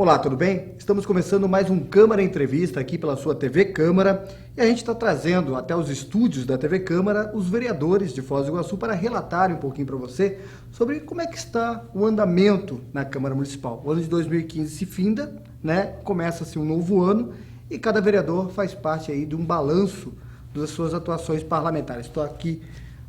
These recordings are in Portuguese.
Olá, tudo bem? Estamos começando mais um Câmara Entrevista aqui pela sua TV Câmara e a gente está trazendo até os estúdios da TV Câmara os vereadores de Foz do Iguaçu para relatarem um pouquinho para você sobre como é que está o andamento na Câmara Municipal. O ano de 2015 se finda, né? Começa-se um novo ano e cada vereador faz parte aí de um balanço das suas atuações parlamentares. Estou aqui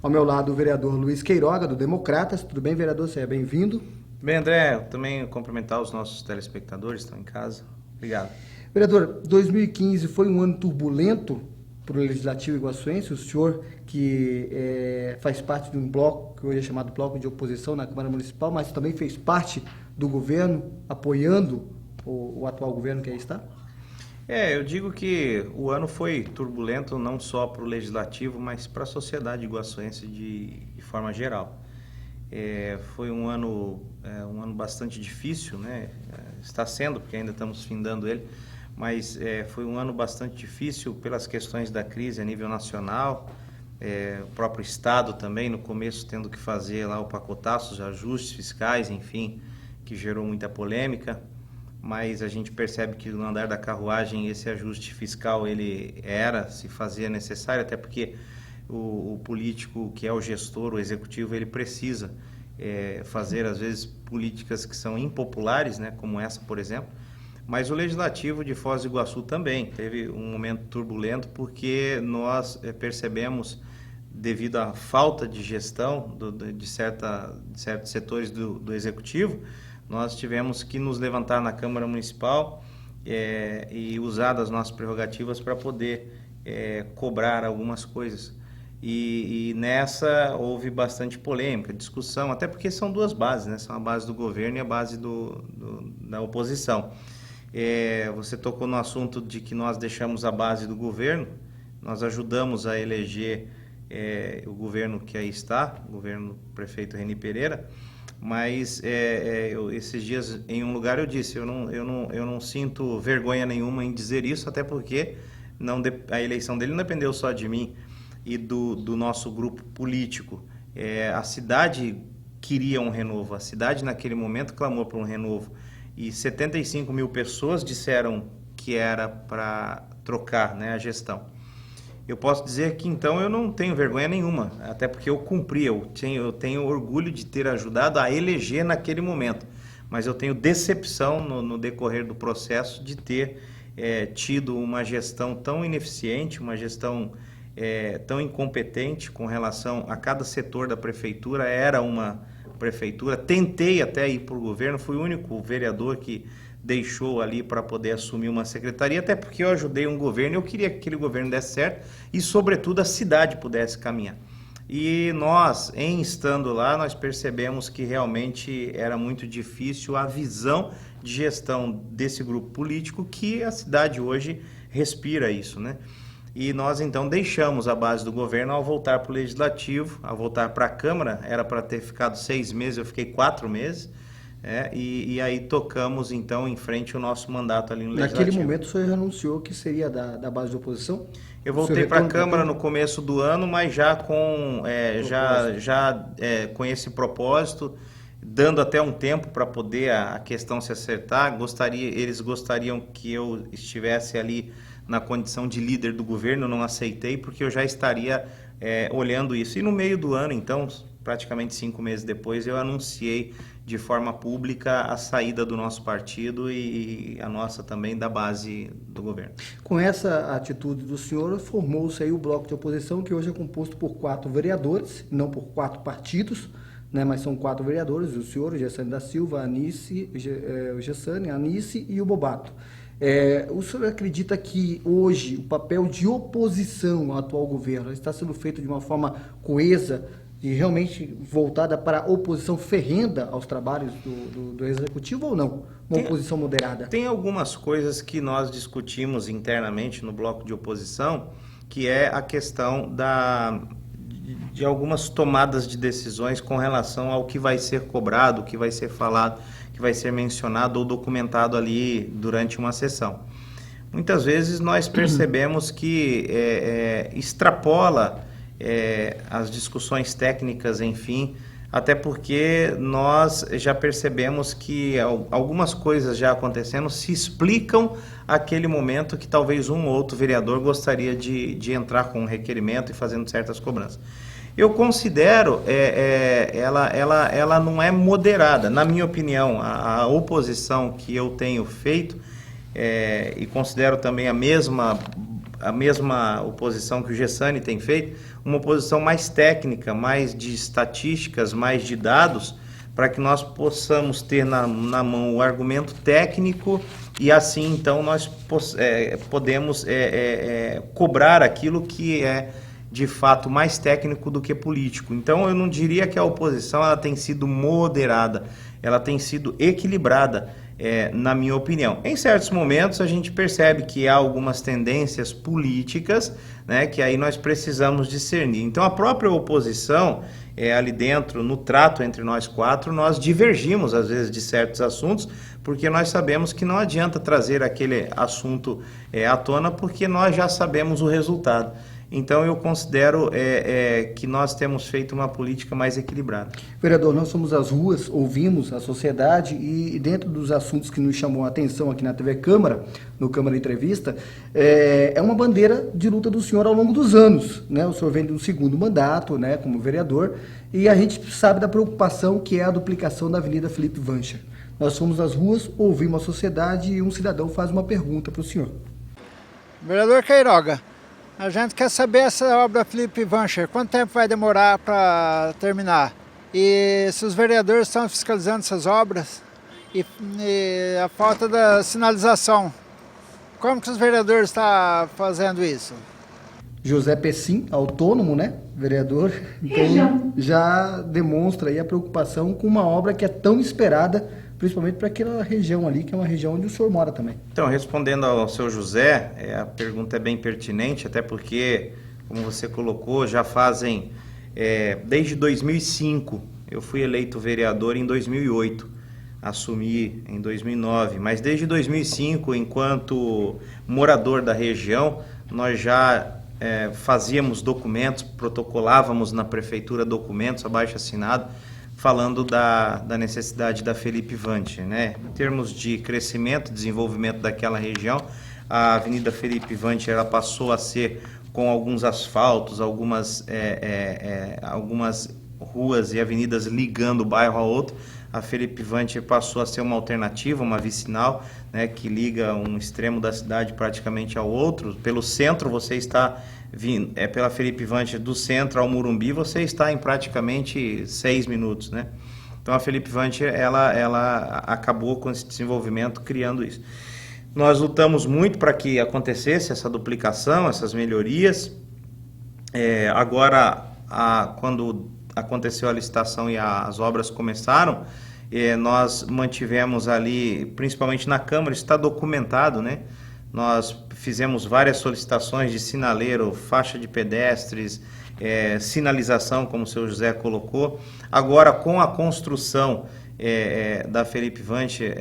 ao meu lado o vereador Luiz Queiroga, do Democratas. Tudo bem, vereador? Seja bem-vindo. Bem, André, também cumprimentar os nossos telespectadores que estão em casa. Obrigado. Vereador, 2015 foi um ano turbulento para o Legislativo iguaçuense. O senhor que faz parte de um bloco, que hoje é chamado bloco de oposição na Câmara Municipal, mas também fez parte do governo, apoiando o atual governo que aí está? Eu digo que o ano foi turbulento não só para o Legislativo, mas para a sociedade iguaçuense de forma geral. Foi um ano bastante difícil, né? Está sendo, porque ainda estamos findando ele, mas foi um ano bastante difícil pelas questões da crise a nível nacional, o próprio Estado também, no começo tendo que fazer lá o pacotaço, os ajustes fiscais, enfim, que gerou muita polêmica, mas a gente percebe que no andar da carruagem esse ajuste fiscal se fazia necessário, até porque o político que é o gestor, o executivo, ele precisa fazer às vezes políticas que são impopulares, né, como essa, por exemplo, mas o Legislativo de Foz do Iguaçu também teve um momento turbulento porque nós percebemos, devido à falta de gestão de certos setores do executivo, nós tivemos que nos levantar na Câmara Municipal e usar das nossas prerrogativas para poder cobrar algumas coisas. E nessa houve bastante polêmica, discussão, até porque são duas bases, né? São a base do governo e a base da oposição. Você tocou no assunto de que nós deixamos a base do governo, nós ajudamos a eleger o governo que aí está, o governo do prefeito Reni Pereira, mas esses dias em um lugar eu disse, eu não sinto vergonha nenhuma em dizer isso, até porque a eleição dele não dependeu só de mim e do nosso grupo político. A cidade queria um renovo, a cidade naquele momento clamou por um renovo e 75 mil pessoas disseram que era para trocar, né, a gestão. Eu posso dizer que então eu não tenho vergonha nenhuma, até porque eu cumpri, eu tenho orgulho de ter ajudado a eleger naquele momento, mas eu tenho decepção no decorrer do processo de ter tido uma gestão tão ineficiente, uma gestão tão incompetente com relação a cada setor da prefeitura. Era uma prefeitura, tentei até ir para o governo, fui o único vereador que deixou ali para poder assumir uma secretaria, até porque eu ajudei um governo e eu queria que aquele governo desse certo e, sobretudo, a cidade pudesse caminhar. E nós, estando lá, nós percebemos que realmente era muito difícil a visão de gestão desse grupo político, que a cidade hoje respira isso, né? E nós, então, deixamos a base do governo ao voltar para o Legislativo, ao voltar para a Câmara. Era para ter ficado 6 meses, eu fiquei 4 meses. E aí tocamos, então, em frente o nosso mandato ali no Legislativo. Naquele momento o senhor anunciou que seria da base de oposição? Eu voltei para a Câmara no começo do ano, mas já com esse propósito, dando até um tempo para poder a questão se acertar. Eles gostariam que eu estivesse ali na condição de líder do governo, eu não aceitei, porque eu já estaria olhando isso. E no meio do ano, então, praticamente 5 meses depois, eu anunciei de forma pública a saída do nosso partido e a nossa também da base do governo. Com essa atitude do senhor, formou-se aí o bloco de oposição, que hoje é composto por 4 vereadores, não por 4 partidos, né, mas são 4 vereadores, o senhor, o Gessane da Silva, a Anice, o Gessane, a Anice e o Bobato. O senhor acredita que hoje o papel de oposição ao atual governo está sendo feito de uma forma coesa e realmente voltada para a oposição ferrenda aos trabalhos do Executivo ou não? Uma oposição moderada? Tem algumas coisas que nós discutimos internamente no bloco de oposição, que é a questão de algumas tomadas de decisões com relação ao que vai ser cobrado, o que vai ser falado, que vai ser mencionado ou documentado ali durante uma sessão. Muitas vezes nós percebemos que extrapola as discussões técnicas, enfim, Até porque nós já percebemos que algumas coisas já acontecendo se explicam aquele momento que talvez um ou outro vereador gostaria de entrar com um requerimento e fazendo certas cobranças. Eu considero, ela não é moderada. Na minha opinião, a oposição que eu tenho feito, e considero também a mesma oposição que o Gessani tem feito, uma oposição mais técnica, mais de estatísticas, mais de dados, para que nós possamos ter na mão o argumento técnico e assim então nós podemos cobrar aquilo que é de fato mais técnico do que político. Então eu não diria que a oposição ela tem sido moderada, ela tem sido equilibrada, na minha opinião. Em certos momentos a gente percebe que há algumas tendências políticas, né, que aí nós precisamos discernir. Então a própria oposição, ali dentro, no trato entre nós quatro, nós divergimos às vezes de certos assuntos, porque nós sabemos que não adianta trazer aquele assunto à tona, porque nós já sabemos o resultado. Então eu considero que nós temos feito uma política mais equilibrada. Vereador, nós somos às ruas, ouvimos a sociedade e dentro dos assuntos que nos chamou a atenção aqui na TV Câmara, no Câmara Entrevista, é uma bandeira de luta do senhor ao longo dos anos, né? O senhor vem do segundo mandato, né, como vereador, e a gente sabe da preocupação que é a duplicação da Avenida Felipe Vancher. Nós fomos às ruas, ouvimos a sociedade e um cidadão faz uma pergunta para o senhor. Vereador Queiroga, a gente quer saber essa obra Felipe Vancher, quanto tempo vai demorar para terminar? E se os vereadores estão fiscalizando essas obras e a falta da sinalização, como que os vereadores estão fazendo isso? José Pessim, autônomo, né, vereador, então já demonstra aí a preocupação com uma obra que é tão esperada, principalmente para aquela região ali, que é uma região onde o senhor mora também. Então, respondendo ao seu José, a pergunta é bem pertinente, até porque, como você colocou, já fazem, desde 2005, eu fui eleito vereador em 2008, assumi em 2009, mas desde 2005, enquanto morador da região, nós já fazíamos documentos, protocolávamos na prefeitura documentos abaixo-assinado, falando da necessidade da Felipe Vancher, né? Em termos de crescimento, desenvolvimento daquela região, a Avenida Felipe Vancher ela passou a ser com alguns asfaltos, algumas ruas e avenidas ligando o bairro a outro. A Felipe Vancher passou a ser uma alternativa, uma vicinal, né, que liga um extremo da cidade praticamente ao outro. Pelo centro você está vindo, pela Felipe Vancher do centro ao Morumbi, você está em praticamente 6 minutos, né? Então a Felipe Vancher ela acabou com esse desenvolvimento criando isso. Nós lutamos muito para que acontecesse essa duplicação, essas melhorias. Agora, quando aconteceu a licitação e as obras começaram, nós mantivemos ali, principalmente na Câmara, isso está documentado, né? Nós fizemos várias solicitações de sinaleiro, faixa de pedestres, sinalização, como o seu José colocou. Agora, com a construção da Felipe Vancher,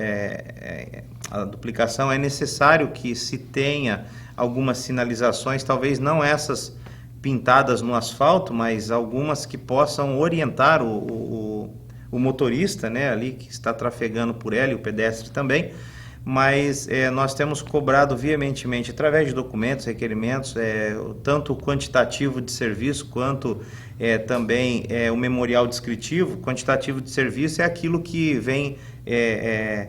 a duplicação, é necessário que se tenha algumas sinalizações, talvez não essas pintadas no asfalto, mas algumas que possam orientar o motorista, né, ali que está trafegando por ela e o pedestre também. Mas nós temos cobrado veementemente, através de documentos, requerimentos, tanto o quantitativo de serviço quanto também o memorial descritivo. Quantitativo de serviço é aquilo que vem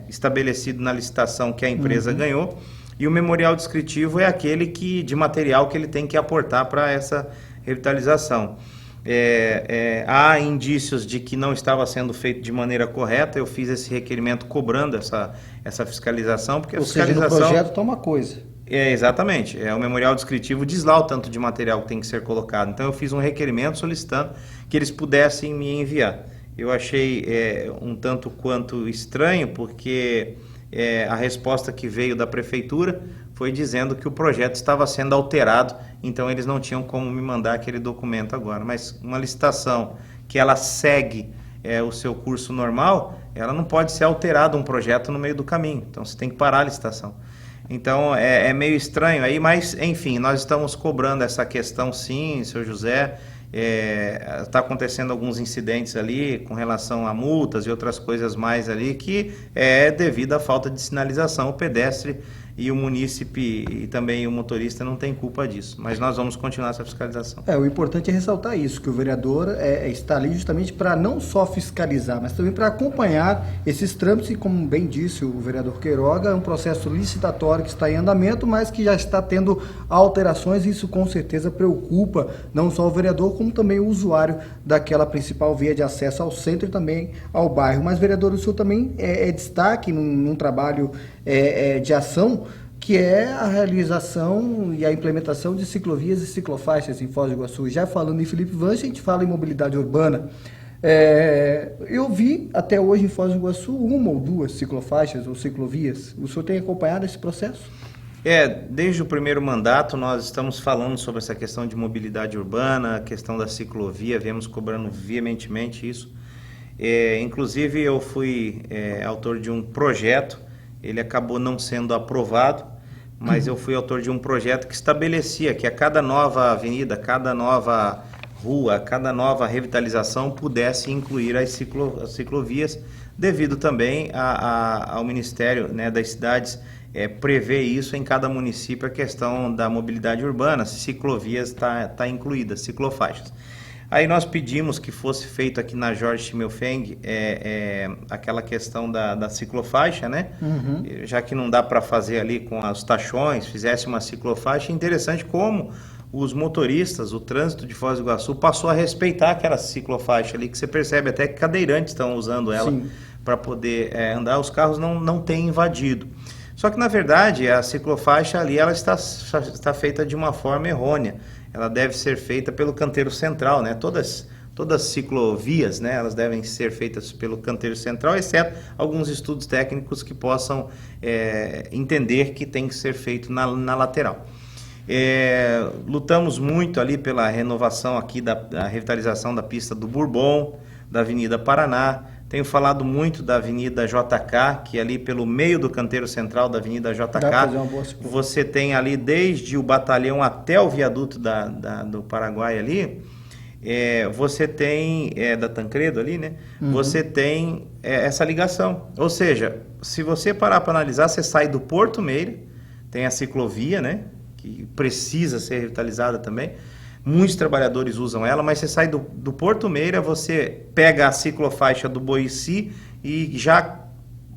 estabelecido na licitação que a empresa ganhou, e o memorial descritivo é aquele de material que ele tem que aportar para essa revitalização. Há indícios de que não estava sendo feito de maneira correta. Eu fiz esse requerimento cobrando essa fiscalização, porque a fiscalização... seja, no projeto está uma coisa. Exatamente. O memorial descritivo diz lá o tanto de material que tem que ser colocado. Então eu fiz um requerimento solicitando que eles pudessem me enviar. Eu achei um tanto quanto estranho, porque a resposta que veio da prefeitura foi dizendo que o projeto estava sendo alterado, então eles não tinham como me mandar aquele documento agora. Mas uma licitação que ela segue o seu curso normal, ela não pode ser alterada um projeto no meio do caminho, então você tem que parar a licitação. Então é meio estranho aí, mas enfim, nós estamos cobrando essa questão sim, seu José, Está acontecendo alguns incidentes ali com relação a multas e outras coisas mais ali que é devido à falta de sinalização. O pedestre e o munícipe e também o motorista não tem culpa disso, mas nós vamos continuar essa fiscalização. O importante é ressaltar isso, que o vereador está ali justamente para não só fiscalizar, mas também para acompanhar esses trâmites e, como bem disse o vereador Queiroga, é um processo licitatório que está em andamento, mas que já está tendo alterações e isso com certeza preocupa não só o vereador, como também o usuário daquela principal via de acesso ao centro e também ao bairro. Mas, vereador, o senhor também é destaque num trabalho de ação, que é a realização e a implementação de ciclovias e ciclofaixas em Foz do Iguaçu. Já falando em Felipe Vancha, a gente fala em mobilidade urbana. Eu vi até hoje em Foz do Iguaçu 1 ou 2 ciclofaixas ou ciclovias. O senhor tem acompanhado esse processo? Desde o primeiro mandato nós estamos falando sobre essa questão de mobilidade urbana, a questão da ciclovia, viemos cobrando veementemente isso. Inclusive eu fui autor de um projeto, ele acabou não sendo aprovado, mas eu fui autor de um projeto que estabelecia que a cada nova avenida, cada nova rua, cada nova revitalização pudesse incluir as ciclovias, devido também ao Ministério, né, das Cidades prever isso em cada município, a questão da mobilidade urbana, ciclovias está incluída, ciclofaixas. Aí nós pedimos que fosse feito aqui na Jorge Schimmelfeng aquela questão da ciclofaixa, né? Uhum. Já que não dá para fazer ali com os tachões, fizesse uma ciclofaixa. Interessante como os motoristas, o trânsito de Foz do Iguaçu passou a respeitar aquela ciclofaixa ali, que você percebe até que cadeirantes estão usando ela para poder andar, os carros não têm invadido. Só que, na verdade, a ciclofaixa ali ela está feita de uma forma errônea. Ela deve ser feita pelo canteiro central, né? Todas as ciclovias, né? Elas devem ser feitas pelo canteiro central, exceto alguns estudos técnicos que possam entender que tem que ser feito na lateral. Lutamos muito ali pela renovação aqui da revitalização da pista do Bourbon, da Avenida Paraná. Tenho falado muito da Avenida JK, que ali pelo meio do canteiro central da Avenida JK, você tem ali desde o batalhão até o viaduto do Paraguai ali, você tem, da Tancredo ali, né? Uhum. Você tem essa ligação. Ou seja, se você parar para analisar, você sai do Porto Meira, tem a ciclovia, né? Que precisa ser revitalizada também. Muitos trabalhadores usam ela, mas você sai do Porto Meira, você pega a ciclofaixa do Boici e já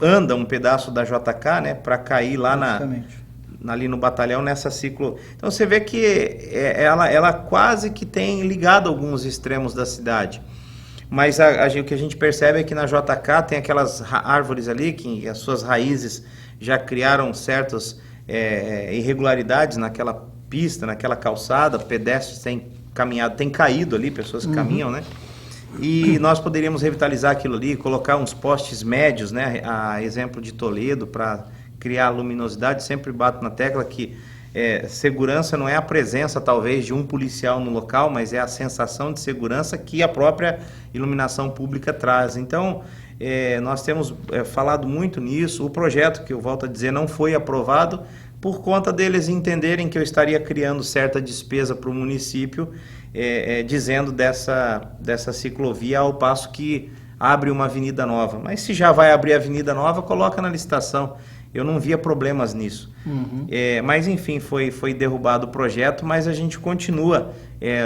anda um pedaço da JK, né, para cair lá ali no batalhão nessa ciclo. Então você vê que ela quase que tem ligado alguns extremos da cidade. Mas o que a gente percebe é que na JK tem aquelas árvores ali que as suas raízes já criaram certas irregularidades naquela pista, naquela calçada, pedestres têm caminhado, têm caído ali, pessoas que caminham, né? E nós poderíamos revitalizar aquilo ali, colocar uns postes médios, né? A exemplo de Toledo, para criar luminosidade. Sempre bato na tecla que segurança não é a presença, talvez, de um policial no local, mas é a sensação de segurança que a própria iluminação pública traz. Então, nós temos falado muito nisso. O projeto, que eu volto a dizer, não foi aprovado, por conta deles entenderem que eu estaria criando certa despesa para o município, dizendo dessa ciclovia, ao passo que abre uma avenida nova. Mas se já vai abrir a avenida nova, coloca na licitação. Eu não via problemas nisso. Uhum. Mas, enfim, foi derrubado o projeto, mas a gente continua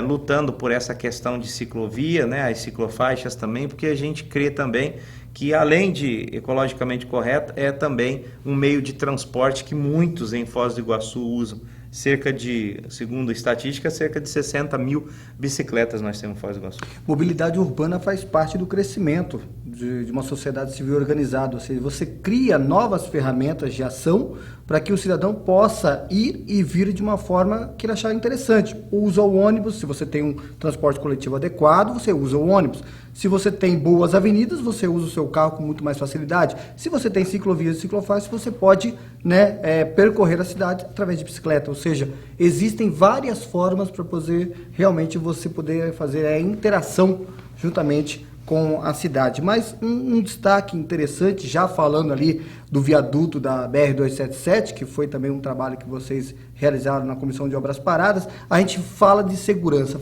lutando por essa questão de ciclovia, né, as ciclofaixas também, porque a gente crê também que, além de ecologicamente correto, é também um meio de transporte que muitos em Foz do Iguaçu usam. Segundo estatística, cerca de 60 mil bicicletas nós temos em Foz do Iguaçu. Mobilidade urbana faz parte do crescimento de uma sociedade civil organizada, ou seja, você cria novas ferramentas de ação para que o cidadão possa ir e vir de uma forma que ele achar interessante. Usa o ônibus, se você tem um transporte coletivo adequado, você usa o ônibus. Se você tem boas avenidas, você usa o seu carro com muito mais facilidade. Se você tem ciclovias e ciclofaixas, você pode, né, percorrer a cidade através de bicicleta. Ou seja, existem várias formas para realmente você poder fazer a interação juntamente com a cidade. Mas um destaque interessante, já falando ali do viaduto da BR-277, que foi também um trabalho que vocês realizaram na Comissão de Obras Paradas. A gente fala de segurança.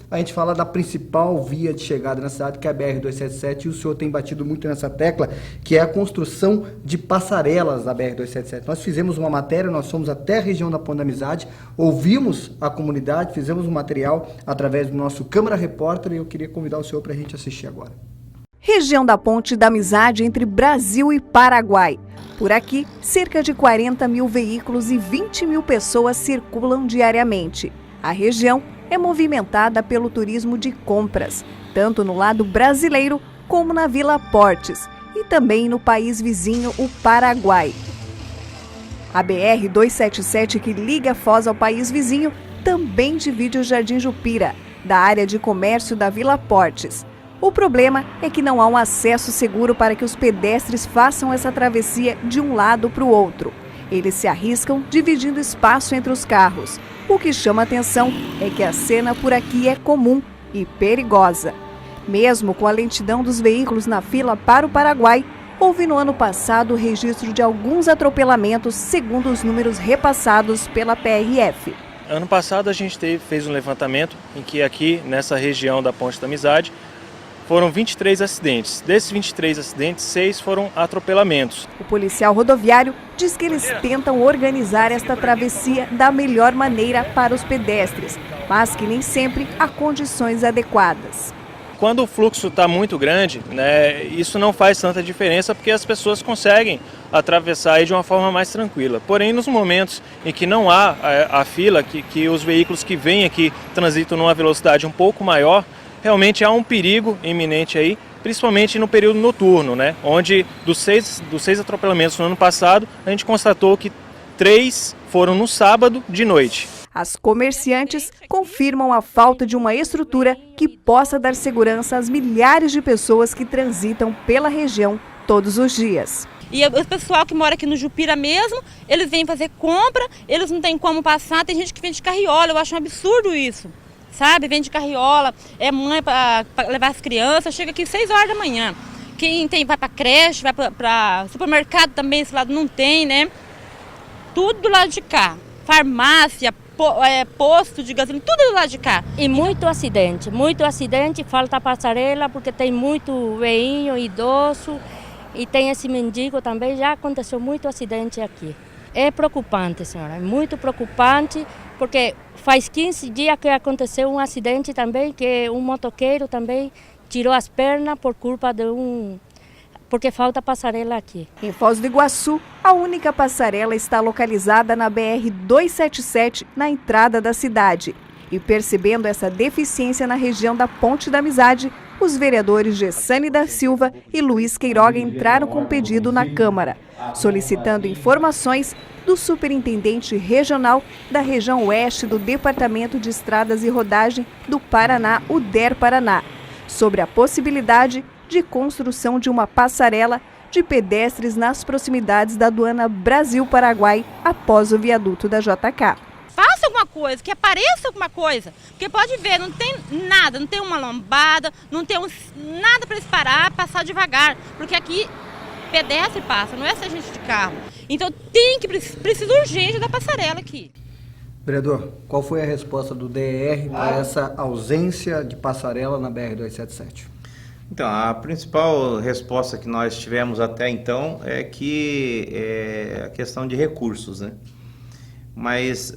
A gente fala da principal via de chegada na cidade, que é a BR-277, e o senhor tem batido muito nessa tecla, que é a construção de passarelas da BR-277. Nós fizemos uma matéria, nós fomos até a região da Ponte da Amizade, ouvimos a comunidade, fizemos um material através do nosso Câmara Repórter, e eu queria convidar o senhor para a gente assistir agora. Região da Ponte da Amizade entre Brasil e Paraguai. Por aqui, cerca de 40 mil veículos e 20 mil pessoas circulam diariamente. A região é movimentada pelo turismo de compras, tanto no lado brasileiro como na Vila Portes e também no país vizinho, o Paraguai. A BR-277, que liga Foz ao país vizinho, também divide o Jardim Jupira, da área de comércio da Vila Portes. O problema é que não há um acesso seguro para que os pedestres façam essa travessia de um lado para o outro. Eles se arriscam dividindo espaço entre os carros. O que chama atenção é que a cena por aqui é comum e perigosa. Mesmo com a lentidão dos veículos na fila para o Paraguai, houve no ano passado o registro de alguns atropelamentos, segundo os números repassados pela PRF. Ano passado a gente fez um levantamento em que aqui nessa região da Ponte da Amizade foram 23 acidentes. Desses 23 acidentes, 6 foram atropelamentos. O policial rodoviário diz que eles tentam organizar esta travessia da melhor maneira para os pedestres, mas que nem sempre há condições adequadas. Quando o fluxo está muito grande, né, isso não faz tanta diferença porque as pessoas conseguem atravessar aí de uma forma mais tranquila. Porém, nos momentos em que não há a fila, que os veículos que vêm aqui transitam numa velocidade um pouco maior, realmente há um perigo iminente aí, principalmente no período noturno, né? Onde dos seis atropelamentos no ano passado, a gente constatou que 3 foram no sábado de noite. As comerciantes confirmam a falta de uma estrutura que possa dar segurança às milhares de pessoas que transitam pela região todos os dias. E o pessoal que mora aqui no Jupira mesmo, eles vêm fazer compra, eles não têm como passar, tem gente que vem de carriola, eu acho um absurdo isso. Sabe, vem de carriola, é mãe para levar as crianças, chega aqui 6 horas da manhã. Quem tem vai para creche, vai para supermercado também, esse lado não tem, né? Tudo do lado de cá, farmácia, posto de gasolina, tudo do lado de cá. E muito acidente, falta passarela porque tem muito velhinho, idoso e tem esse mendigo também, já aconteceu muito acidente aqui. É preocupante, senhora, é muito preocupante, porque faz 15 dias que aconteceu um acidente também, que um motoqueiro também tirou as pernas por culpa porque falta passarela aqui. Em Foz do Iguaçu, a única passarela está localizada na BR-277, na entrada da cidade. E percebendo essa deficiência na região da Ponte da Amizade, os vereadores Gessane da Silva e Luiz Queiroga entraram com pedido na Câmara, solicitando informações do superintendente regional da região oeste do Departamento de Estradas e Rodagem do Paraná, o DER Paraná, sobre a possibilidade de construção de uma passarela de pedestres nas proximidades da aduana Brasil-Paraguai após o viaduto da JK. Faça alguma coisa, que apareça alguma coisa, porque pode ver, não tem nada, não tem uma lombada, não tem nada para eles parar, passar devagar, porque aqui pedestre passa, não é essa gente de carro. Então precisa urgente da passarela aqui. Vereador, qual foi a resposta do DER para essa ausência de passarela na BR-277? Então, a principal resposta que nós tivemos até então é que é a questão de recursos, né? Mas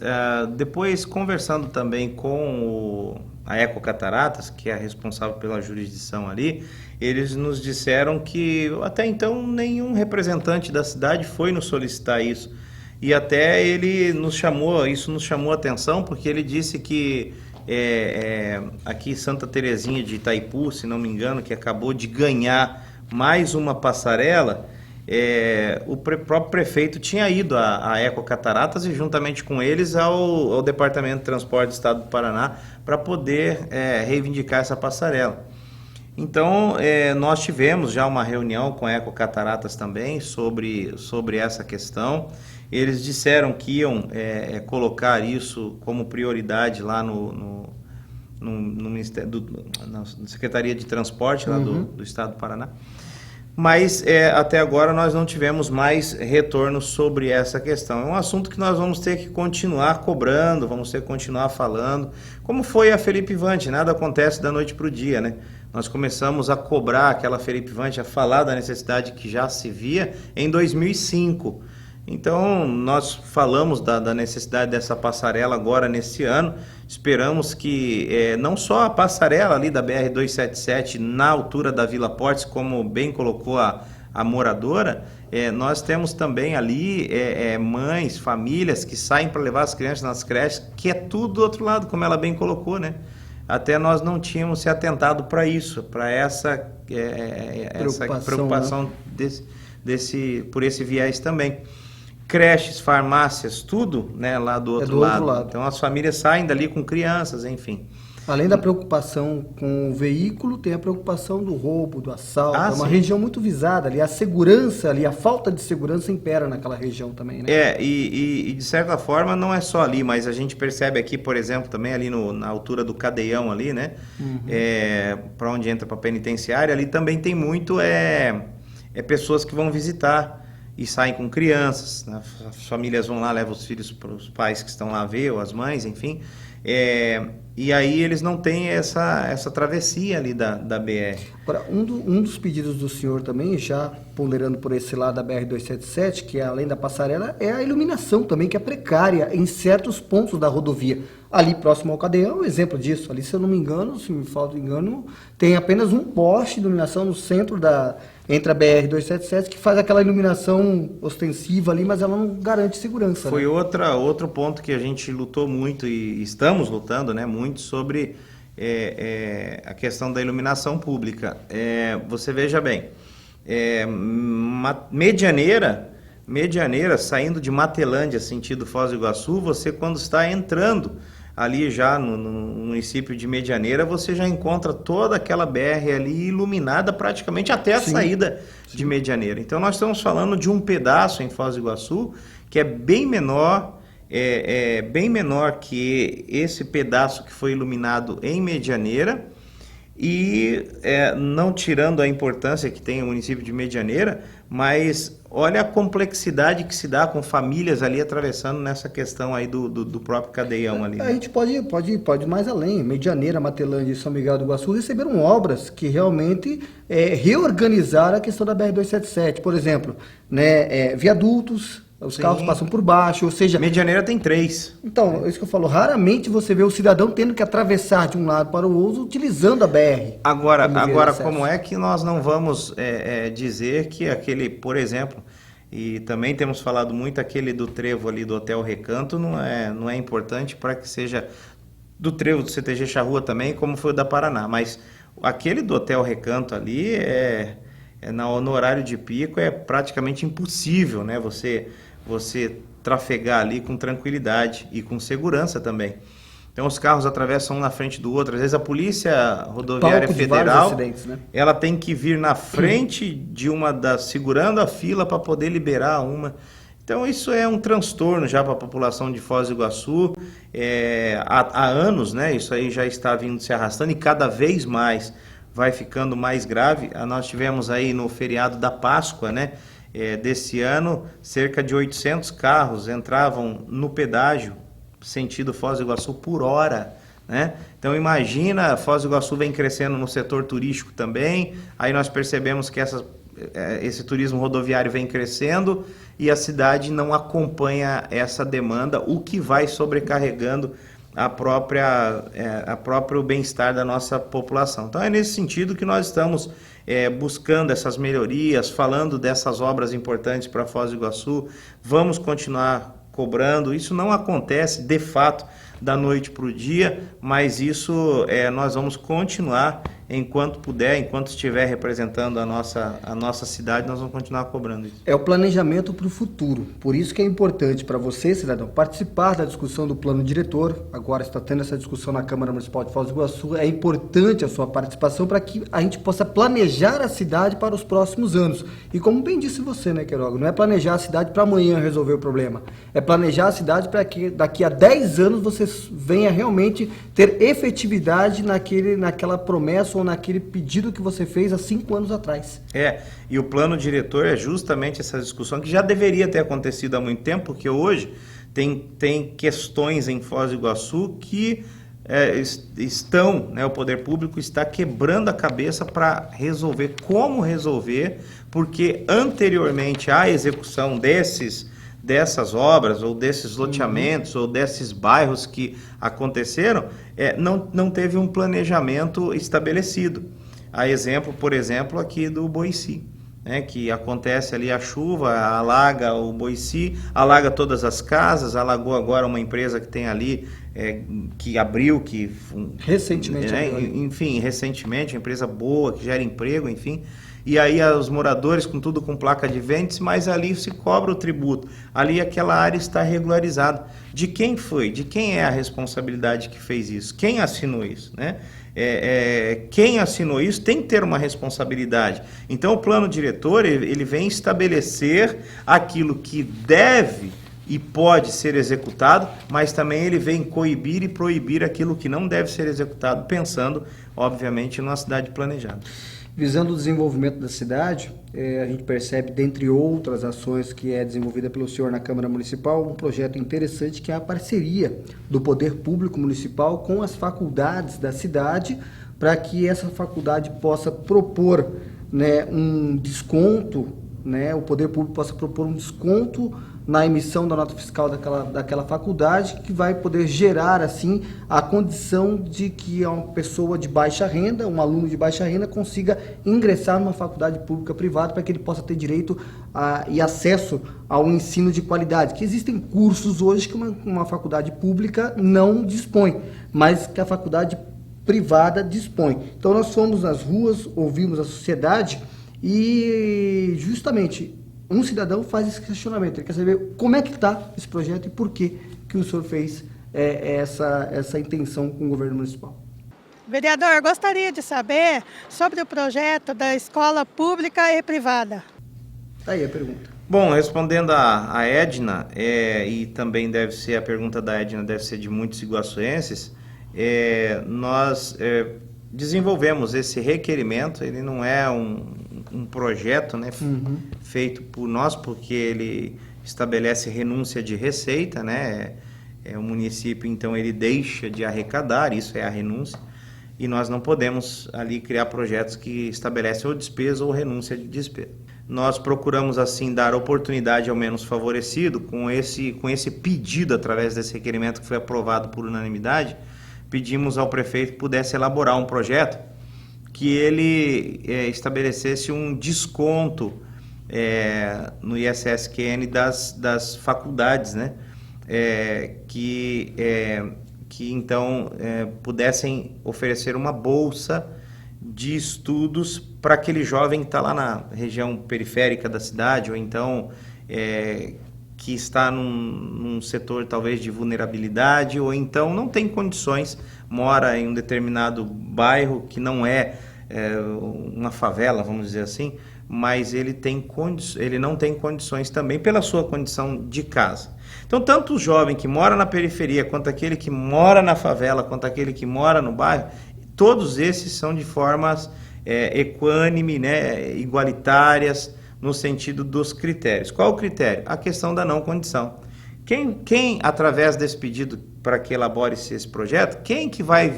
depois, conversando também com a Ecocataratas, que é a responsável pela jurisdição ali, eles nos disseram que até então nenhum representante da cidade foi nos solicitar isso. E até isso nos chamou a atenção, porque ele disse que aqui Santa Terezinha de Itaipu, se não me engano, que acabou de ganhar mais uma passarela, o próprio prefeito tinha ido à Ecocataratas e juntamente com eles ao Departamento de Transporte do Estado do Paraná para poder reivindicar essa passarela. Então, nós tivemos já uma reunião com a Ecocataratas também sobre essa questão. Eles disseram que iam colocar isso como prioridade lá no Ministério na Secretaria de Transporte lá do Estado do Paraná. mas até agora nós não tivemos mais retorno sobre essa questão. É um assunto que nós vamos ter que continuar cobrando, vamos ter que continuar falando, como foi a Felipe Vante, nada acontece da noite para o dia, né? Nós começamos a cobrar aquela Felipe Vante, a falar da necessidade que já se via em 2005. Então, nós falamos da necessidade dessa passarela agora nesse ano, esperamos que não só a passarela ali da BR-277 na altura da Vila Portes, como bem colocou a moradora, nós temos também ali mães, famílias que saem para levar as crianças nas creches, que é tudo do outro lado, como ela bem colocou, né? Até nós não tínhamos se atentado para isso, para essa preocupação, né? Por esse viés também. Creches, farmácias, tudo, né, lá do outro lado. Então as famílias saem dali com crianças, enfim. Além da preocupação com o veículo, tem a preocupação do roubo, do assalto. É uma região muito visada ali, a segurança ali, a falta de segurança impera naquela região também, né? E de certa forma não é só ali, mas a gente percebe aqui, por exemplo, também ali na altura do Cadeião ali, né? Para onde entra para a penitenciária, ali também tem muito pessoas que vão visitar e saem com crianças, né? As famílias vão lá, levam os filhos para os pais que estão lá ver, ou as mães, enfim. E aí eles não têm essa travessia ali da BR. Agora, um dos pedidos do senhor também, já ponderando por esse lado da BR-277, que é além da passarela, é a iluminação também, que é precária em certos pontos da rodovia. Ali próximo ao Cadeião é um exemplo disso. Ali, se eu não me engano, se me falta engano, tem apenas um poste de iluminação no centro entre a BR-277, que faz aquela iluminação ostensiva ali, mas ela não garante segurança. Foi, né? Outro ponto que a gente lutou muito e estamos lutando, né, muito sobre a questão da iluminação pública. Você veja bem, Medianeira, saindo de Matelândia, sentido Foz do Iguaçu, você quando está entrando ali já no município de Medianeira, você já encontra toda aquela BR ali iluminada praticamente até a saída de Medianeira. Então nós estamos falando de um pedaço em Foz do Iguaçu que é bem menor, bem menor que esse pedaço que foi iluminado em Medianeira, e não tirando a importância que tem o município de Medianeira, mas olha a complexidade que se dá com famílias ali atravessando nessa questão aí do próprio Cadeião ali. Né? A gente pode ir mais além. Medianeira, Matelândia e São Miguel do Iguaçu receberam obras que realmente reorganizaram a questão da BR-277. Por exemplo, né, viadutos, os carros passam por baixo, ou seja... Medianeira tem 3. Então, é isso que eu falo. Raramente você vê o cidadão tendo que atravessar de um lado para o outro utilizando a BR. Agora como é que nós não vamos dizer que aquele, por exemplo, e também temos falado muito aquele do trevo ali do Hotel Recanto, não é importante para que seja do trevo do CTG Charrua também, como foi o da Paraná, mas aquele do Hotel Recanto ali no horário de pico é praticamente impossível, né? Você trafegar ali com tranquilidade e com segurança também. Então os carros atravessam um na frente do outro. Às vezes a Polícia Rodoviária Federal, né? Ela tem que vir na frente de segurando a fila para poder liberar uma. Então isso é um transtorno já para a população de Foz do Iguaçu. Há anos, né? Isso aí já está vindo se arrastando e cada vez mais vai ficando mais grave. Nós tivemos aí no feriado da Páscoa, né? Desse ano, cerca de 800 carros entravam no pedágio, sentido Foz do Iguaçu, por hora, né? Então imagina, Foz do Iguaçu vem crescendo no setor turístico também, aí nós percebemos que esse turismo rodoviário vem crescendo e a cidade não acompanha essa demanda, o que vai sobrecarregando a próprio bem-estar da nossa população. Então é nesse sentido que nós estamos buscando essas melhorias, falando dessas obras importantes para Foz do Iguaçu. Vamos continuar cobrando. Isso não acontece de fato da noite para o dia, mas isso nós vamos continuar enquanto puder, enquanto estiver representando a nossa cidade, nós vamos continuar cobrando isso. É o planejamento para o futuro. Por isso que é importante para você, cidadão, participar da discussão do plano diretor. Agora está tendo essa discussão na Câmara Municipal de Foz do Iguaçu. É importante a sua participação para que a gente possa planejar a cidade para os próximos anos. E como bem disse você, né, Queiroga, não é planejar a cidade para amanhã resolver o problema. É planejar a cidade para que daqui a 10 anos você vocês venham realmente ter efetividade naquela promessa ou naquele pedido que você fez há 5 anos atrás. E o plano diretor é justamente essa discussão que já deveria ter acontecido há muito tempo, porque hoje tem questões em Foz do Iguaçu que estão, né, o poder público está quebrando a cabeça para resolver, como resolver, porque anteriormente à execução dessas obras, ou desses loteamentos, ou desses bairros que aconteceram, não teve um planejamento estabelecido. A exemplo, por exemplo, aqui do Boici, né, que acontece ali a chuva, alaga o Boici, alaga todas as casas, alagou agora uma empresa que tem ali, que abriu, recentemente, recentemente, uma empresa boa, que gera emprego, enfim. E aí os moradores, com placa de vértice, mas ali se cobra o tributo. Ali aquela área está regularizada. De quem foi? De quem é a responsabilidade que fez isso? Quem assinou isso, né? Quem assinou isso tem que ter uma responsabilidade. Então o plano diretor ele vem estabelecer aquilo que deve e pode ser executado, mas também ele vem coibir e proibir aquilo que não deve ser executado, pensando, obviamente, numa cidade planejada. Visando o desenvolvimento da cidade, a gente percebe, dentre outras ações que é desenvolvida pelo senhor na Câmara Municipal, um projeto interessante que é a parceria do Poder Público Municipal com as faculdades da cidade, para que essa faculdade possa propor, né, um desconto, né, o Poder Público possa propor um desconto na emissão da nota fiscal daquela faculdade, que vai poder gerar, assim, a condição de que uma pessoa de baixa renda, um aluno de baixa renda, consiga ingressar numa faculdade pública privada para que ele possa ter direito e acesso ao ensino de qualidade. Que existem cursos hoje que uma faculdade pública não dispõe, mas que a faculdade privada dispõe. Então nós fomos nas ruas, ouvimos a sociedade e justamente um cidadão faz esse questionamento, ele quer saber como é que está esse projeto e por que o senhor fez essa intenção com o governo municipal. Vereador, gostaria de saber sobre o projeto da escola pública e privada. Aí a pergunta. Bom, respondendo a Edna, e também a pergunta da Edna deve ser de muitos iguaçuenses, nós desenvolvemos esse requerimento, ele não é um projeto, né, feito por nós, porque ele estabelece renúncia de receita, né, o município, então, ele deixa de arrecadar, isso é a renúncia, e nós não podemos ali criar projetos que estabelecem ou despesa ou renúncia de despesa. Nós procuramos, assim, dar oportunidade ao menos favorecido com esse pedido, através desse requerimento que foi aprovado por unanimidade, pedimos ao prefeito que pudesse elaborar um projeto que ele estabelecesse um desconto no ISSQN das faculdades, né? Que então pudessem oferecer uma bolsa de estudos para aquele jovem que está lá na região periférica da cidade, ou então que está num setor talvez de vulnerabilidade, ou então não tem condições, mora em um determinado bairro que não é uma favela, vamos dizer assim, mas ele não tem condições também pela sua condição de casa. Então, tanto o jovem que mora na periferia, quanto aquele que mora na favela, quanto aquele que mora no bairro, todos esses são de formas equânime, né, igualitárias, no sentido dos critérios. Qual o critério? A questão da não condição. Quem através desse pedido para que elabore-se esse projeto, quem que vai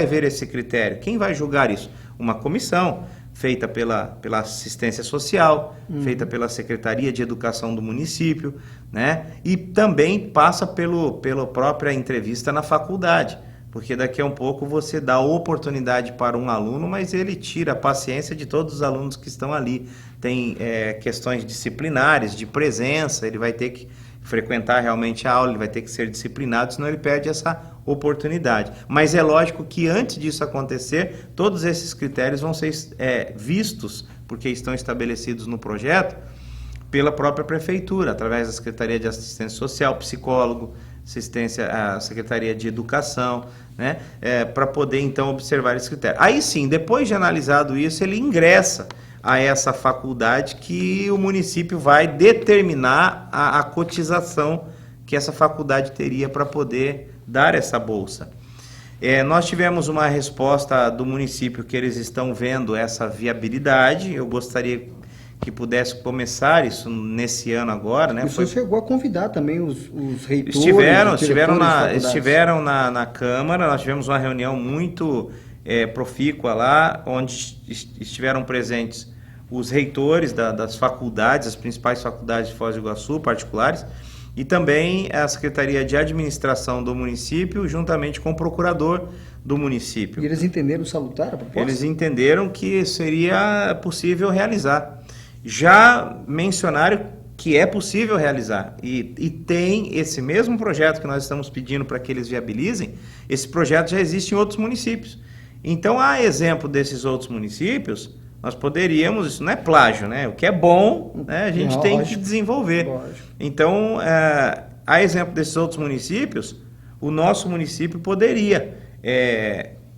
ver esse critério? Quem vai julgar isso? Uma comissão feita pela assistência social, feita pela Secretaria de Educação do município, né? E também passa pela própria entrevista na faculdade, porque daqui a um pouco você dá oportunidade para um aluno, mas ele tira a paciência de todos os alunos que estão ali. Tem questões disciplinares, de presença, ele vai ter que frequentar realmente a aula, ele vai ter que ser disciplinado, senão ele perde essa oportunidade. Mas é lógico que antes disso acontecer, todos esses critérios vão ser vistos, porque estão estabelecidos no projeto, pela própria prefeitura, através da Secretaria de Assistência Social, psicólogo, a Secretaria de Educação, né, para poder então observar esse critério. Aí sim, depois de analisado isso, ele ingressa a essa faculdade que o município vai determinar a cotização que essa faculdade teria para poder dar essa bolsa. Nós tivemos uma resposta do município que eles estão vendo essa viabilidade. Eu gostaria que pudesse começar isso nesse ano agora, né? O senhor chegou a convidar também os reitores, estiveram na Câmara. Nós tivemos uma reunião muito profícua lá, onde estiveram presentes os reitores das faculdades, as principais faculdades de Foz do Iguaçu, particulares, e também a Secretaria de Administração do município, juntamente com o procurador do município. E eles entenderam salutar a proposta? Eles entenderam que seria possível realizar. Já mencionaram que é possível realizar. E tem esse mesmo projeto que nós estamos pedindo para que eles viabilizem, esse projeto já existe em outros municípios. Então, a exemplo desses outros municípios, nós poderíamos, isso não é plágio, né? O que é bom, né, a gente tem que desenvolver. Lógico. Então, a exemplo desses outros municípios, o nosso município poderia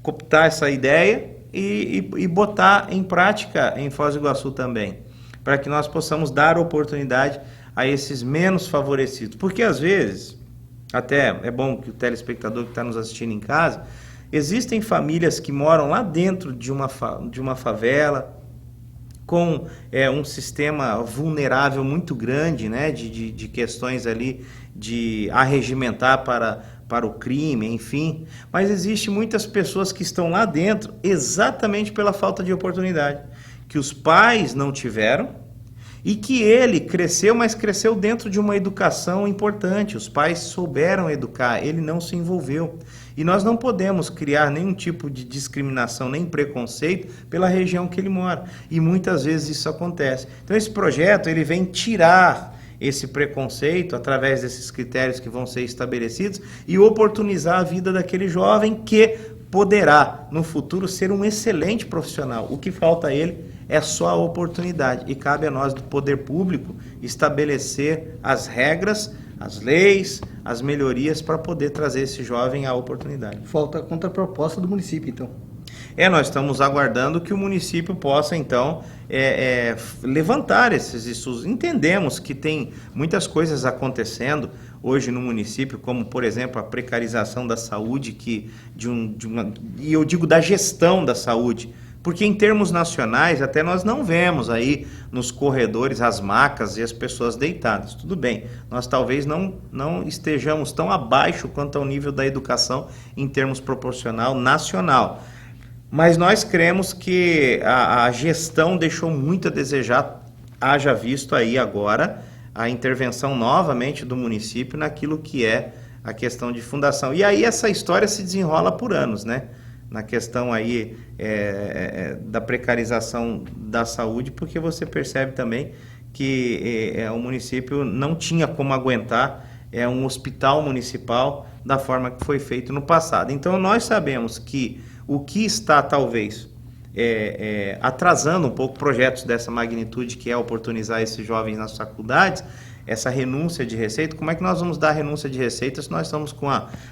cooptar essa ideia e botar em prática em Foz do Iguaçu também, para que nós possamos dar oportunidade a esses menos favorecidos. Porque, às vezes, até é bom que o telespectador que está nos assistindo em casa, existem famílias que moram lá dentro de uma favela, com um sistema vulnerável muito grande, né, de questões ali de arregimentar para o crime, enfim. Mas existem muitas pessoas que estão lá dentro exatamente pela falta de oportunidade, que os pais não tiveram, e que ele cresceu, mas cresceu dentro de uma educação importante. Os pais souberam educar, ele não se envolveu. E nós não podemos criar nenhum tipo de discriminação, nem preconceito pela região que ele mora. E muitas vezes isso acontece. Então esse projeto ele vem tirar esse preconceito através desses critérios que vão ser estabelecidos e oportunizar a vida daquele jovem que poderá, no futuro, ser um excelente profissional. O que falta a ele é só a oportunidade. E cabe a nós, do poder público, estabelecer as regras, as leis, as melhorias para poder trazer esse jovem à oportunidade. Falta a contraproposta do município, então. Nós estamos aguardando que o município possa, então, levantar esses estudos. Entendemos que tem muitas coisas acontecendo hoje no município, como, por exemplo, a precarização da saúde, e eu digo da gestão da saúde, porque em termos nacionais até nós não vemos aí nos corredores as macas e as pessoas deitadas. Tudo bem, nós talvez não estejamos tão abaixo quanto ao nível da educação em termos proporcional nacional. Mas nós cremos que a gestão deixou muito a desejar, haja visto aí agora a intervenção novamente do município naquilo que é a questão de fundação. E aí essa história se desenrola por anos, né? Na questão aí da precarização da saúde, porque você percebe também que o município não tinha como aguentar um hospital municipal da forma que foi feito no passado. Então nós sabemos que o que está talvez atrasando um pouco projetos dessa magnitude, que é oportunizar esses jovens nas faculdades, essa renúncia de receita. Como é que nós vamos dar renúncia de receita se nós estamos com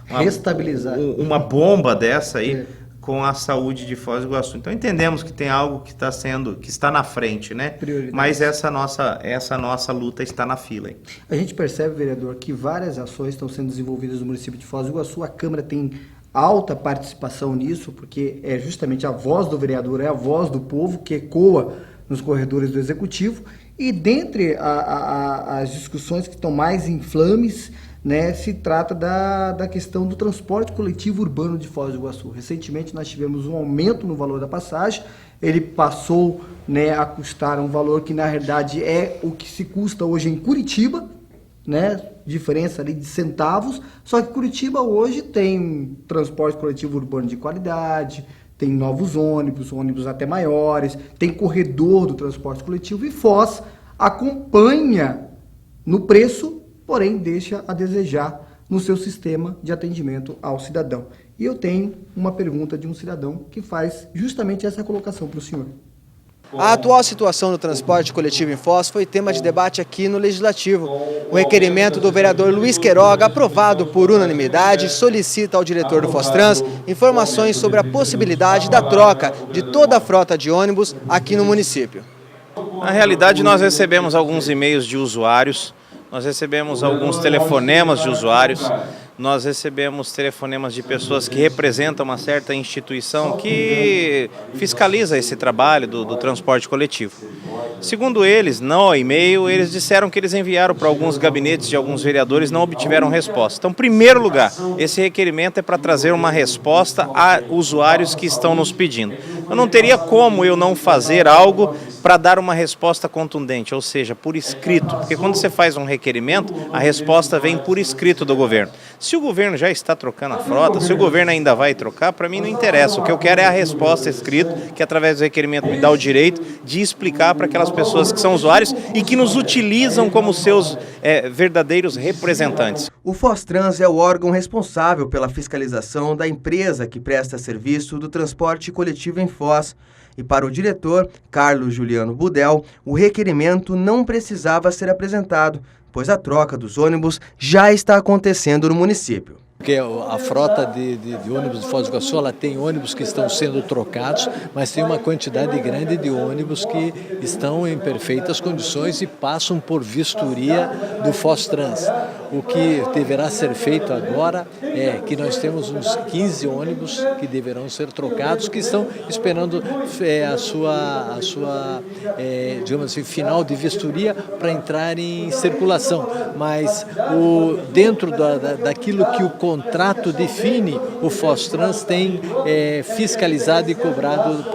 restabilizar uma bomba dessa aí com a saúde de Foz do Iguaçu? Então entendemos que tem algo que está na frente, né? Mas essa nossa luta está na fila aí. A gente percebe, vereador, que várias ações estão sendo desenvolvidas no município de Foz do Iguaçu. A Câmara tem alta participação nisso, porque é justamente a voz do vereador, é a voz do povo que ecoa nos corredores do Executivo. E dentre as discussões que estão mais inflames, né, se trata da questão do transporte coletivo urbano de Foz do Iguaçu. Recentemente nós tivemos um aumento no valor da passagem, ele passou, né, a custar um valor que na realidade é o que se custa hoje em Curitiba, né, diferença ali de centavos, só que Curitiba hoje tem transporte coletivo urbano de qualidade, tem novos ônibus até maiores, tem corredor do transporte coletivo, e Foz acompanha no preço, porém deixa a desejar no seu sistema de atendimento ao cidadão. E eu tenho uma pergunta de um cidadão que faz justamente essa colocação para o senhor. A atual situação do transporte coletivo em Foz foi tema de debate aqui no Legislativo. O requerimento do vereador Luiz Queiroga, aprovado por unanimidade, solicita ao diretor do Fostrans informações sobre a possibilidade da troca de toda a frota de ônibus aqui no município. Na realidade, nós recebemos alguns e-mails de usuários nós recebemos alguns telefonemas de usuários, nós recebemos telefonemas de pessoas que representam uma certa instituição que fiscaliza esse trabalho do transporte coletivo. Segundo eles, no e-mail, eles disseram que eles enviaram para alguns gabinetes de alguns vereadores e não obtiveram resposta. Então, em primeiro lugar, esse requerimento é para trazer uma resposta a usuários que estão nos pedindo. Eu não teria como eu não fazer algo para dar uma resposta contundente, ou seja, por escrito, porque quando você faz um requerimento, a resposta vem por escrito do governo. Se o governo já está trocando a frota, se o governo ainda vai trocar, para mim não interessa. O que eu quero é a resposta escrita, que através do requerimento me dá o direito de explicar para aquelas pessoas que são usuários e que nos utilizam como seus verdadeiros representantes. O Fostrans é o órgão responsável pela fiscalização da empresa que presta serviço do transporte coletivo em Foz. E para o diretor, Carlos Juliano Budel, o requerimento não precisava ser apresentado, pois a troca dos ônibus já está acontecendo no município. Porque a frota de ônibus de Foz do Iguaçu, ela tem ônibus que estão sendo trocados, mas tem uma quantidade grande de ônibus que estão em perfeitas condições e passam por vistoria do Fostrans. O que deverá ser feito agora é que nós temos uns 15 ônibus que deverão ser trocados, que estão esperando a sua digamos assim, final de vistoria para entrar em circulação. Mas dentro daquilo que o contrato define, o Fostrans tem fiscalizado e cobrado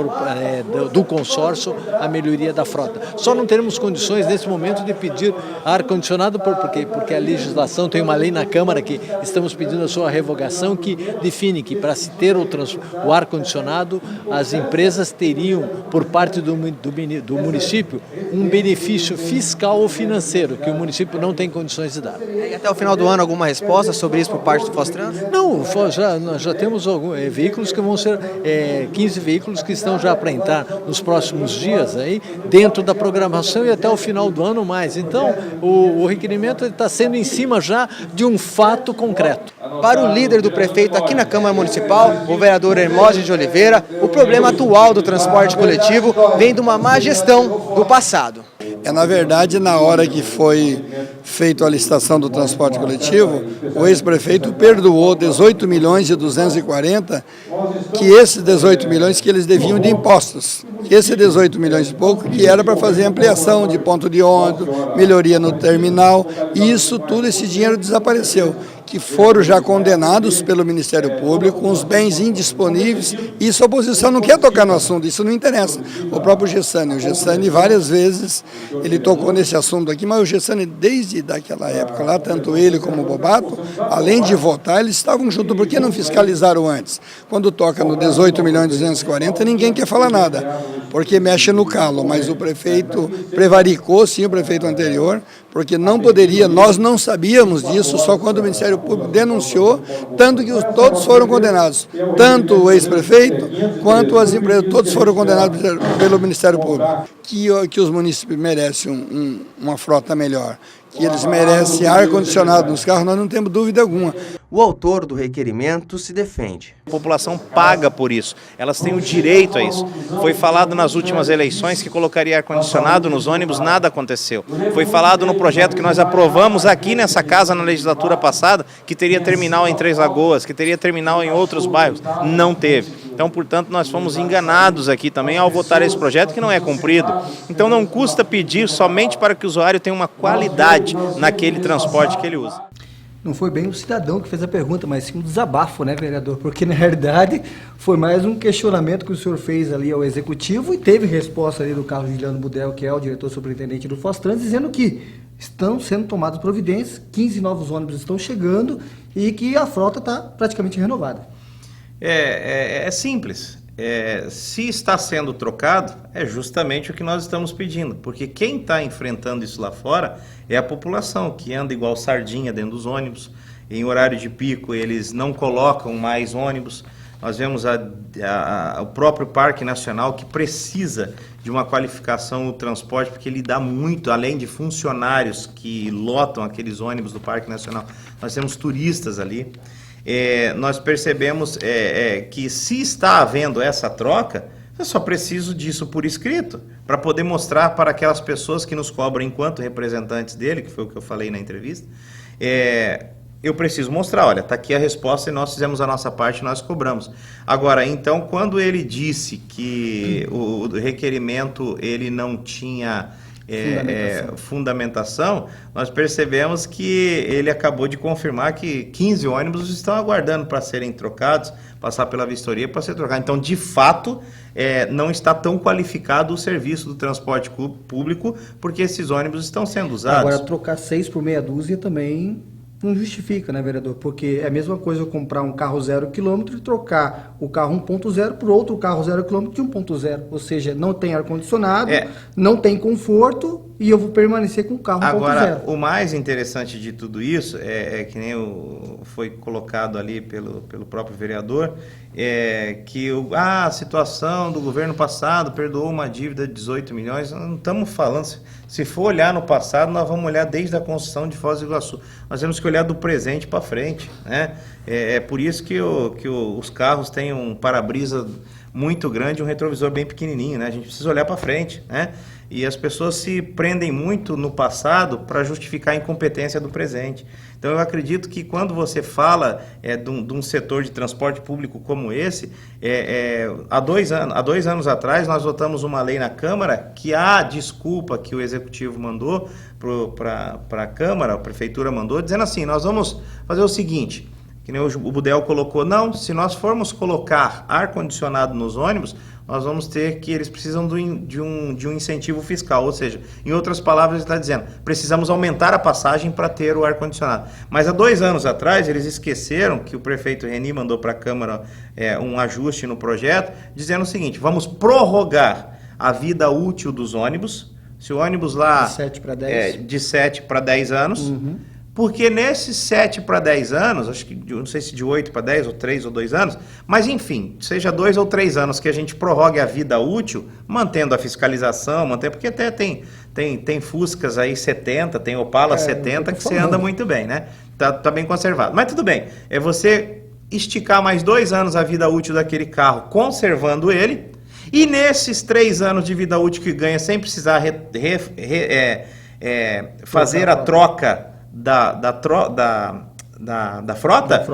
do consórcio a melhoria da frota. Só não teremos condições nesse momento de pedir ar-condicionado porque a legislação tem uma lei na Câmara que estamos pedindo a sua revogação que define que para se ter o ar-condicionado as empresas teriam por parte do município um benefício fiscal ou financeiro que o município não tem condições de dar. E até o final do ano alguma resposta sobre isso por parte do Fostrans? Não, nós já temos alguns veículos que vão ser 15 veículos que estão já para entrar nos próximos dias aí, dentro da programação e até o final do ano mais. Então, o requerimento está sendo em cima já de um fato concreto. Para o líder do prefeito aqui na Câmara Municipal, o vereador Hermógenes de Oliveira, o problema atual do transporte coletivo vem de uma má gestão do passado. Na verdade, na hora que foi feita a licitação do transporte coletivo, o ex-prefeito perdoou 18 milhões e 240, que esses 18 milhões que eles deviam de impostos. Esse 18 milhões e pouco que era para fazer ampliação de ponto de ônibus, melhoria no terminal, e isso tudo, esse dinheiro desapareceu, que foram já condenados pelo Ministério Público, com os bens indisponíveis, e isso a oposição não quer tocar no assunto, isso não interessa. O próprio o Gessani várias vezes, ele tocou nesse assunto aqui, mas o Gessani, desde daquela época lá, tanto ele como o Bobato, além de votar, eles estavam juntos, por que não fiscalizaram antes? Quando toca no 18 milhões e 240, ninguém quer falar nada, porque mexe no calo, mas o prefeito prevaricou, sim, o prefeito anterior, porque não poderia, nós não sabíamos disso, só quando o Ministério Público denunciou, tanto que todos foram condenados, tanto o ex-prefeito quanto as empresas, todos foram condenados pelo Ministério Público. Que os municípios merecem uma frota melhor, que eles merecem ar-condicionado nos carros, nós não temos dúvida alguma. O autor do requerimento se defende. A população paga por isso, elas têm o direito a isso. Foi falado nas últimas eleições que colocaria ar-condicionado nos ônibus, nada aconteceu. Foi falado no projeto que nós aprovamos aqui nessa casa na legislatura passada, que teria terminal em Três Lagoas, que teria terminal em outros bairros, não teve. Então, portanto, nós fomos enganados aqui também ao votar esse projeto que não é cumprido. Então, não custa pedir somente para que o usuário tenha uma qualidade naquele transporte que ele usa. Não foi bem o cidadão que fez a pergunta, mas sim um desabafo, né, vereador? Porque, na realidade, foi mais um questionamento que o senhor fez ali ao executivo e teve resposta ali do Carlos Juliano Budel, que é o diretor superintendente do Fostrans, dizendo que estão sendo tomadas providências, 15 novos ônibus estão chegando e que a frota está praticamente renovada. É simples. Se está sendo trocado, é justamente o que nós estamos pedindo, porque quem está enfrentando isso lá fora é a população, que anda igual sardinha dentro dos ônibus. Em horário de pico, eles não colocam mais ônibus. Nós vemos o próprio Parque Nacional, que precisa de uma qualificação no transporte, porque ele dá muito, além de funcionários que lotam aqueles ônibus do Parque Nacional, nós temos turistas ali. Nós percebemos que se está havendo essa troca, Eu só preciso disso por escrito, para poder mostrar para aquelas pessoas que nos cobram enquanto representantes dele, que foi o que eu falei na entrevista, eu preciso mostrar, olha, está aqui a resposta e nós fizemos a nossa parte e nós cobramos. Agora, então, quando ele disse que o requerimento ele não tinha fundamentação, nós percebemos que ele acabou de confirmar que 15 ônibus estão aguardando para serem trocados, passar pela vistoria para ser trocado. Então, de fato, não está tão qualificado o serviço do transporte público, porque esses ônibus estão sendo usados. Agora, trocar 6 por meia dúzia também não justifica, né, vereador? Porque é a mesma coisa eu comprar um carro 0 km e trocar o carro 1.0 por outro carro 0 km de 1.0. Ou seja, não tem ar-condicionado, não tem conforto e eu vou permanecer com o carro 1.0. Agora, o mais interessante de tudo isso é que nem foi colocado ali pelo próprio vereador, que a situação do governo passado perdoou uma dívida de 18 milhões. Não estamos falando... Se for olhar no passado, nós vamos olhar desde a construção de Foz do Iguaçu. Nós temos que olhar do presente para frente, né? É por isso que os carros têm um para-brisa muito grande e um retrovisor bem pequenininho, né? A gente precisa olhar para frente, né? E as pessoas se prendem muito no passado para justificar a incompetência do presente. Então, eu acredito que quando você fala de um setor de transporte público como esse, há 2 anos atrás, nós votamos uma lei na Câmara que a desculpa que o Executivo mandou para a Câmara, a Prefeitura mandou, dizendo assim, nós vamos fazer o seguinte, que nem o Budel colocou, não, se nós formos colocar ar-condicionado nos ônibus, nós vamos ter que eles precisam de um incentivo fiscal, ou seja, em outras palavras ele está dizendo, precisamos aumentar a passagem para ter o ar-condicionado. Mas há 2 anos atrás eles esqueceram que o prefeito Reni mandou para a Câmara um ajuste no projeto, dizendo o seguinte, vamos prorrogar a vida útil dos ônibus, se o ônibus lá... De 7 para 10. De 7 para 10 anos... Porque nesses 7 para 10 anos, acho que não sei se de 8 para 10, ou 3 ou 2 anos, mas enfim, seja 2 ou 3 anos que a gente prorrogue a vida útil, mantendo a fiscalização, porque até tem Fuscas aí 70, tem Opala 70, que você anda muito bem, né? Tá bem conservado. Mas tudo bem, é você esticar mais 2 anos a vida útil daquele carro, conservando ele, e nesses 3 anos de vida útil que ganha, sem precisar fazer a troca da frota,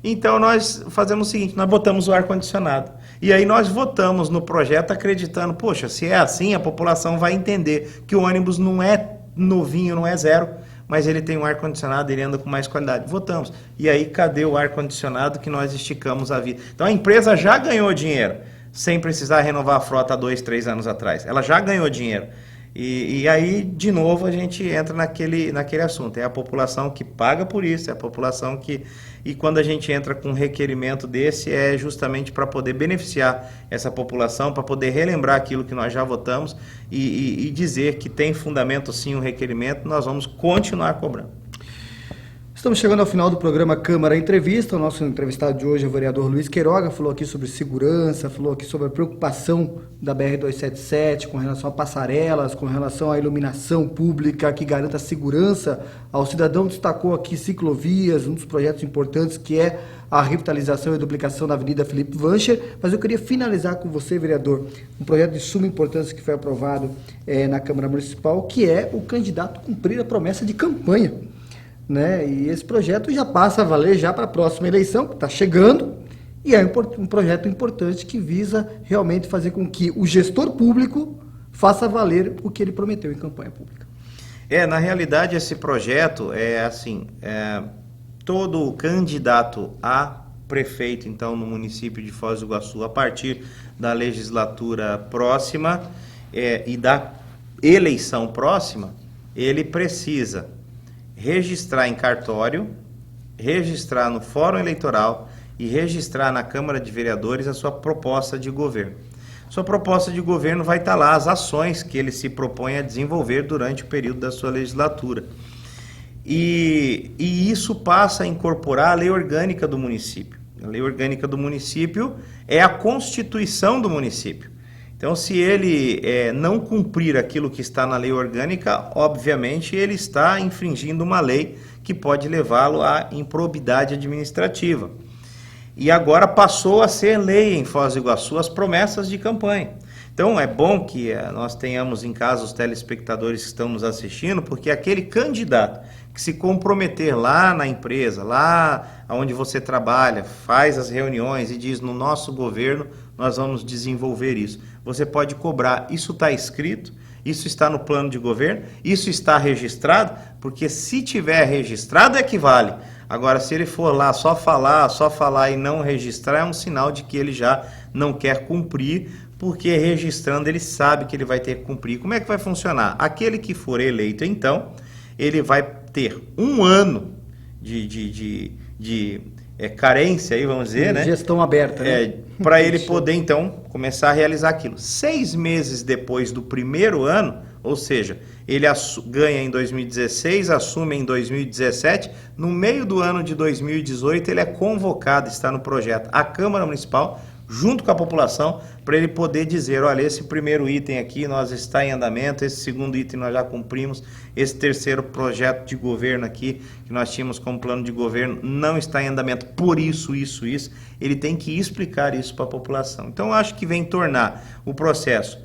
então nós fazemos o seguinte, nós botamos o ar-condicionado. E aí nós votamos no projeto acreditando, poxa, se é assim, a população vai entender que o ônibus não é novinho, não é 0, mas ele tem um ar-condicionado, ele anda com mais qualidade. Votamos. E aí cadê o ar-condicionado que nós esticamos a vida? Então a empresa já ganhou dinheiro, sem precisar renovar a frota há 2, 3 anos atrás. Ela já ganhou dinheiro. E aí, de novo, a gente entra naquele assunto. É a população que paga por isso, é a população que... E quando a gente entra com um requerimento desse, é justamente para poder beneficiar essa população, para poder relembrar aquilo que nós já votamos e dizer que tem fundamento sim o requerimento, nós vamos continuar cobrando. Estamos chegando ao final do programa Câmara Entrevista. O nosso entrevistado de hoje é o vereador Luiz Queiroga, falou aqui sobre segurança, falou aqui sobre a preocupação da BR-277 com relação a passarelas, com relação à iluminação pública que garanta segurança ao cidadão. Destacou aqui ciclovias, um dos projetos importantes que é a revitalização e duplicação da Avenida Felipe Vancher. Mas eu queria finalizar com você, vereador, um projeto de suma importância que foi aprovado na Câmara Municipal, que é o candidato cumprir a promessa de campanha. Né? E esse projeto já passa a valer já para a próxima eleição, que está chegando, e é um projeto importante que visa realmente fazer com que o gestor público faça valer o que ele prometeu em campanha pública. Na realidade, esse projeto todo candidato a prefeito, então, no município de Foz do Iguaçu, a partir da legislatura próxima e da eleição próxima, ele precisa registrar em cartório, registrar no Fórum Eleitoral e registrar na Câmara de Vereadores a sua proposta de governo. Sua proposta de governo vai estar lá as ações que ele se propõe a desenvolver durante o período da sua legislatura. E isso passa a incorporar a lei orgânica do município. A lei orgânica do município é a constituição do município. Então, se ele não cumprir aquilo que está na lei orgânica, obviamente ele está infringindo uma lei que pode levá-lo à improbidade administrativa. E agora passou a ser lei em Foz do Iguaçu as promessas de campanha. Então é bom que nós tenhamos em casa os telespectadores que estão nos assistindo, porque aquele candidato que se comprometer lá na empresa, lá onde você trabalha, faz as reuniões e diz: no nosso governo nós vamos desenvolver isso. Você pode cobrar, isso está escrito, isso está no plano de governo, isso está registrado, porque se tiver registrado é que vale. Agora, se ele for lá só falar e não registrar, é um sinal de que ele já não quer cumprir, porque registrando ele sabe que ele vai ter que cumprir. Como é que vai funcionar? Aquele que for eleito, então, ele vai ter um ano de carência, aí, vamos dizer, né? Gestão aberta, né? Para ele poder, então, começar a realizar aquilo. 6 meses depois do primeiro ano, ou seja, ele ganha em 2016, assume em 2017, no meio do ano de 2018 ele é convocado, está no projeto, à Câmara Municipal, junto com a população, para ele poder dizer: olha, esse primeiro item aqui nós está em andamento, esse segundo item nós já cumprimos, esse terceiro projeto de governo aqui, que nós tínhamos como plano de governo, não está em andamento, por isso. Ele tem que explicar isso para a população. Então, eu acho que vem tornar o processo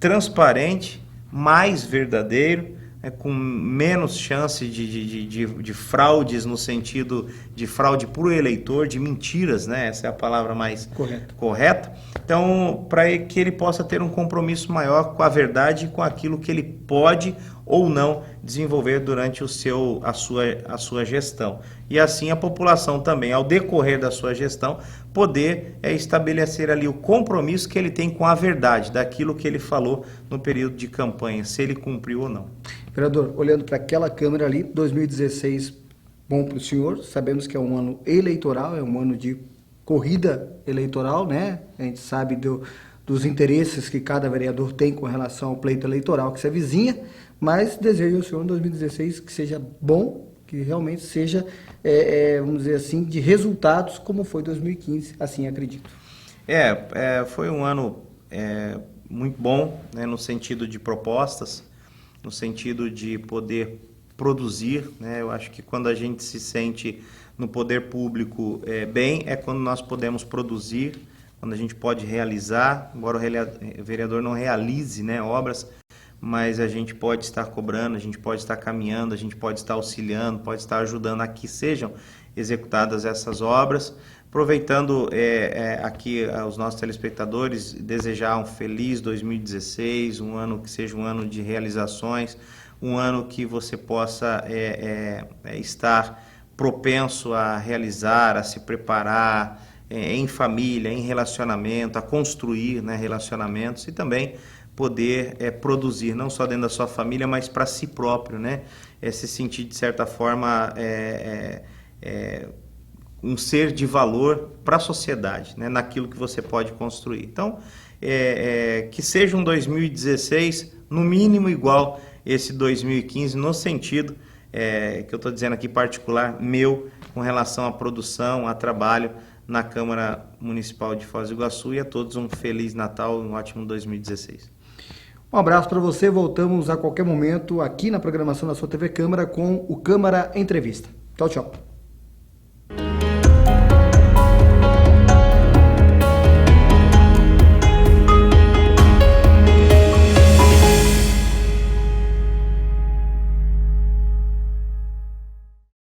transparente, mais verdadeiro, com menos chance de fraudes, no sentido de fraude para o eleitor, de mentiras, né? Essa é a palavra mais correta. Então, para que ele possa ter um compromisso maior com a verdade e com aquilo que ele pode ou não desenvolver durante a sua gestão. E assim a população também, ao decorrer da sua gestão, poder estabelecer ali o compromisso que ele tem com a verdade, daquilo que ele falou no período de campanha, se ele cumpriu ou não. Vereador, olhando para aquela Câmara ali, 2016, bom para o senhor, sabemos que é um ano eleitoral, é um ano de corrida eleitoral, né? A gente sabe dos interesses que cada vereador tem com relação ao pleito eleitoral que se avizinha, mas desejo ao senhor em 2016 que seja bom, que realmente seja, vamos dizer assim, de resultados como foi 2015, assim acredito. Foi um ano muito bom, né, no sentido de propostas, no sentido de poder produzir, né? Eu acho que quando a gente se sente no poder público bem, é quando nós podemos produzir, quando a gente pode realizar, embora o vereador não realize, né, obras, mas a gente pode estar cobrando, a gente pode estar caminhando, a gente pode estar auxiliando, pode estar ajudando a que sejam executadas essas obras. Aproveitando aqui aos nossos telespectadores, desejar um feliz 2016, um ano que seja um ano de realizações, um ano que você possa estar propenso a realizar, a se preparar em família, em relacionamento, a construir, né, relacionamentos e também poder produzir, não só dentro da sua família, mas para si próprio, né? Se sentir, de certa forma, um ser de valor para a sociedade, né? Naquilo que você pode construir. Então, que seja um 2016, no mínimo igual esse 2015, no sentido que eu estou dizendo aqui particular, meu, com relação à produção, a trabalho na Câmara Municipal de Foz do Iguaçu, e a todos um Feliz Natal e um ótimo 2016. Um abraço para você, voltamos a qualquer momento aqui na programação da sua TV Câmara com o Câmara Entrevista. Tchau, tchau.